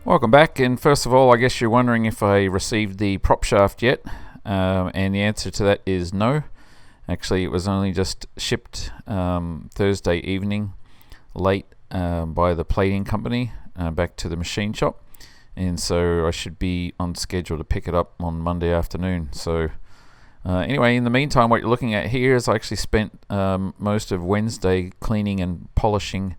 Welcome back, and first of all, I guess you're wondering if I received the prop shaft yet, and the answer to that is no. Actually, it was only just shipped Thursday evening, late by the plating company back to the machine shop, and so I should be on schedule to pick it up on Monday afternoon. So anyway, in the meantime, what you're looking at here is I actually spent most of Wednesday cleaning and polishing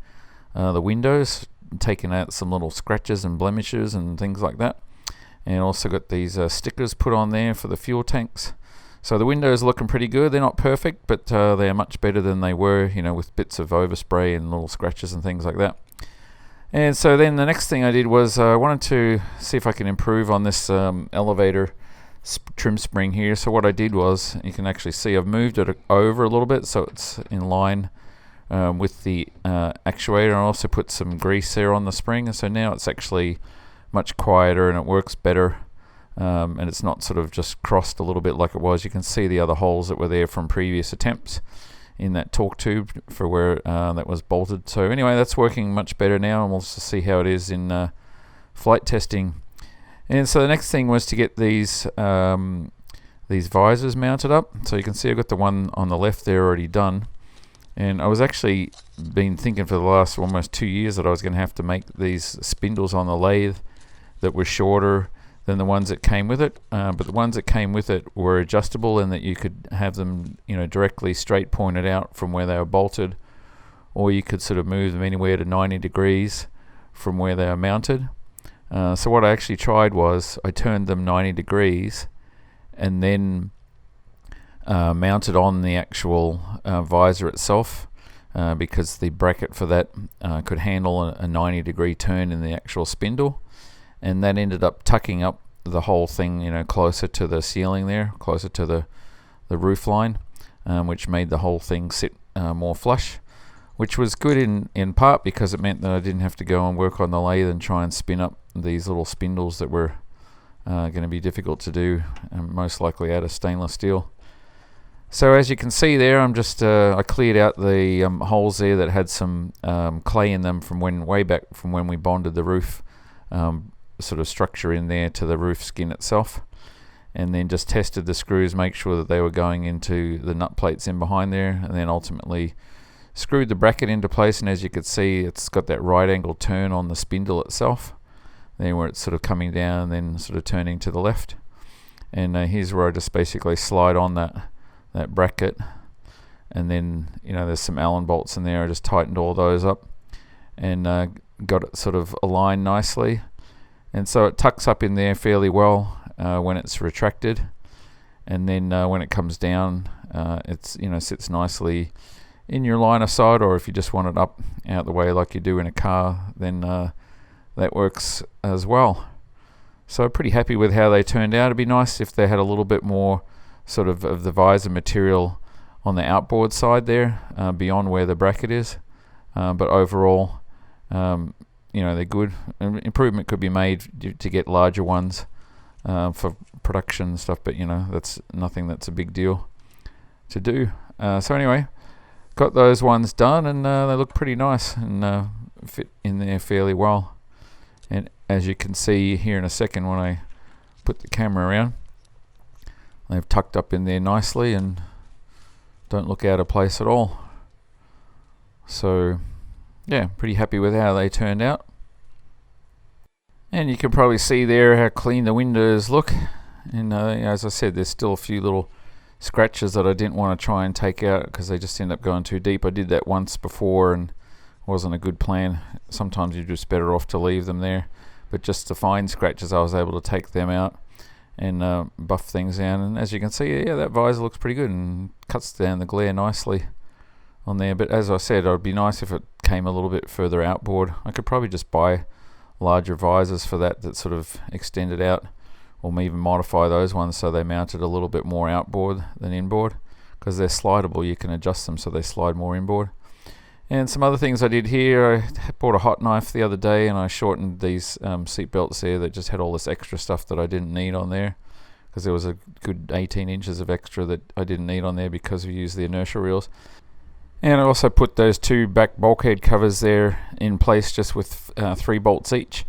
the windows, taking out some little scratches and blemishes and things like that, and also got these stickers put on there for the fuel tanks. So the windows are looking pretty good. They're not perfect, but they are much better than they were, with bits of overspray and little scratches and things like that. And so then the next thing I did was I wanted to see if I can improve on this elevator trim spring here. So what I did was, you can actually see I've moved it over a little bit so it's in line with the actuator. I also put some grease there on the spring, and so now it's actually much quieter and it works better, and it's not sort of just crossed a little bit like it was. You can see the other holes that were there from previous attempts in that torque tube for where that was bolted. So anyway, that's working much better now, and we'll just see how it is in flight testing. And so the next thing was to get these visors mounted up. So you can see I've got the one on the left there already done. And I was actually been thinking for the last almost 2 years that I was going to have to make these spindles on the lathe that were shorter than the ones that came with it. But the ones that came with it were adjustable, and that you could have them, directly straight pointed out from where they were bolted, or you could sort of move them anywhere to 90 degrees from where they are mounted. So what I actually tried was I turned them 90 degrees and then mounted on the actual visor itself, because the bracket for that could handle a 90 degree turn in the actual spindle, and that ended up tucking up the whole thing closer to the ceiling there, closer to the roof line, which made the whole thing sit more flush, which was good in part because it meant that I didn't have to go and work on the lathe and try and spin up these little spindles that were going to be difficult to do, most likely out of stainless steel. So as you can see there, I'm just I cleared out the holes there that had some clay in them from way back from when we bonded the roof sort of structure in there to the roof skin itself, and then just tested the screws, make sure that they were going into the nut plates in behind there, and then ultimately screwed the bracket into place. And as you can see, it's got that right angle turn on the spindle itself there, where it's sort of coming down and then sort of turning to the left. And here's where I just basically slide on that bracket, and then there's some Allen bolts in there. I just tightened all those up and got it sort of aligned nicely, and so it tucks up in there fairly well when it's retracted, and then when it comes down, it's sits nicely in your line of sight, or if you just want it up out the way like you do in a car, then that works as well. So pretty happy with how they turned out. It'd be nice if they had a little bit more sort of the visor material on the outboard side there, beyond where the bracket is, but overall they're good. Improvement could be made to get larger ones for production and stuff, but that's nothing that's a big deal to do. So anyway, got those ones done, and they look pretty nice and fit in there fairly well. And as you can see here in a second when I put the camera around, they've tucked up in there nicely and don't look out of place at all. So yeah, pretty happy with how they turned out. And you can probably see there how clean the windows look. And as I said, there's still a few little scratches that I didn't want to try and take out because they just end up going too deep. I did that once before and wasn't a good plan. Sometimes you're just better off to leave them there. But just the fine scratches, I was able to take them out and buff things down. And as you can see, yeah, that visor looks pretty good and cuts down the glare nicely on there. But as I said, it would be nice if it came a little bit further outboard. I could probably just buy larger visors for that sort of extended out, or even modify those ones so they mounted a little bit more outboard than inboard, because they're slidable. You can adjust them so they slide more inboard. And some other things I did here, I bought a hot knife the other day and I shortened these seat belts there that just had all this extra stuff that I didn't need on there, because there was a good 18 inches of extra that I didn't need on there because we used the inertial reels. And I also put those two back bulkhead covers there in place just with 3 bolts each.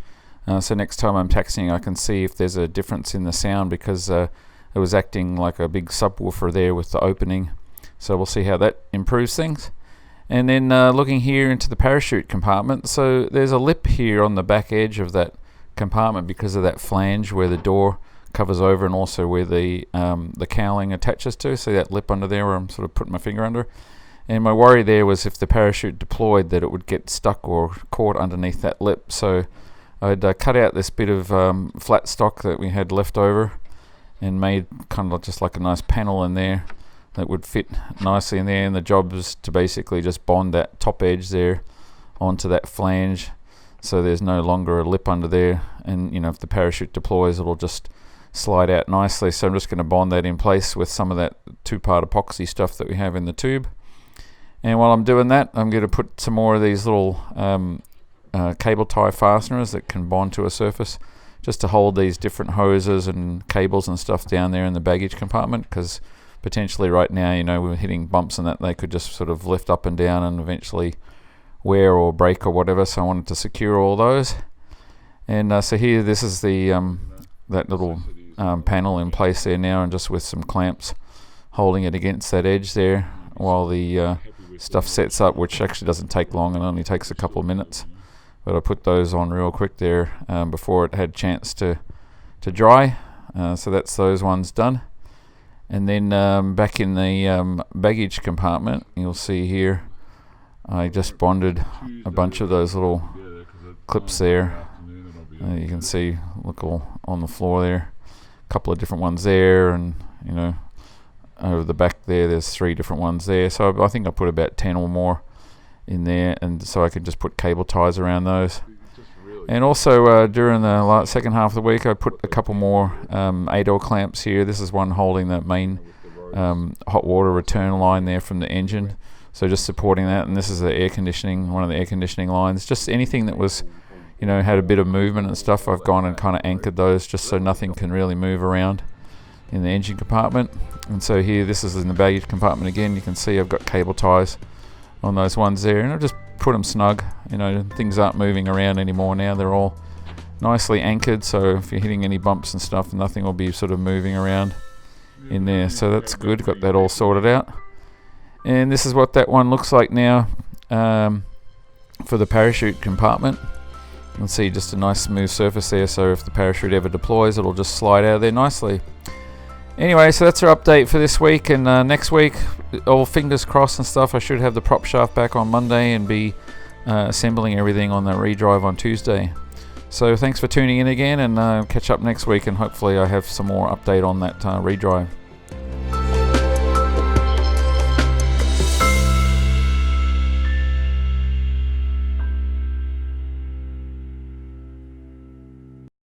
So next time I'm taxiing, I can see if there's a difference in the sound, because it was acting like a big subwoofer there with the opening. So we'll see how that improves things. And then looking here into the parachute compartment, so there's a lip here on the back edge of that compartment because of that flange where the door covers over, and also where the cowling attaches to. See that lip under there where I'm sort of putting my finger under? And my worry there was if the parachute deployed that it would get stuck or caught underneath that lip. So I'd cut out this bit of flat stock that we had left over and made kind of just like a nice panel in there that would fit nicely in there. And the job was to basically just bond that top edge there onto that flange, so there's no longer a lip under there, and if the parachute deploys, it'll just slide out nicely. So I'm just going to bond that in place with some of that 2-part epoxy stuff that we have in the tube. And while I'm doing that, I'm going to put some more of these little cable tie fasteners that can bond to a surface, just to hold these different hoses and cables and stuff down there in the baggage compartment, because potentially right now, we're hitting bumps and that they could just sort of lift up and down and eventually wear or break or whatever. So I wanted to secure all those. And so here, this is the that little panel in place there now, and just with some clamps holding it against that edge there while the stuff sets up, which actually doesn't take long and only takes a couple of minutes. But I put those on real quick there before it had chance to dry. So that's those ones done. And then back in the baggage compartment, you'll see here I just bonded a bunch of those little clips there. You can see, look, all on the floor there. A couple of different ones there, and over the back there's 3 different ones there. So I think I put about 10 or more in there, and so I could just put cable ties around those. And also during the second half of the week, I put a couple more 8L clamps here. This is one holding that main hot water return line there from the engine, so just supporting that. And this is the air conditioning, one of the air conditioning lines. Just anything that was had a bit of movement and stuff, I've gone and kind of anchored those just so nothing can really move around in the engine compartment. And so here, this is in the baggage compartment again. You can see I've got cable ties on those ones there, and I've just put them snug. Things aren't moving around anymore now. They're all nicely anchored, so if you're hitting any bumps and stuff, nothing will be sort of moving around in there. So that's good. Got that all sorted out. And this is what that one looks like now for the parachute compartment. You can see just a nice smooth surface there, so if the parachute ever deploys, it'll just slide out of there nicely. Anyway, so that's our update for this week, and next week, all fingers crossed and stuff, I should have the prop shaft back on Monday and be assembling everything on the redrive on Tuesday. So thanks for tuning in again, and catch up next week, and hopefully I have some more update on that redrive.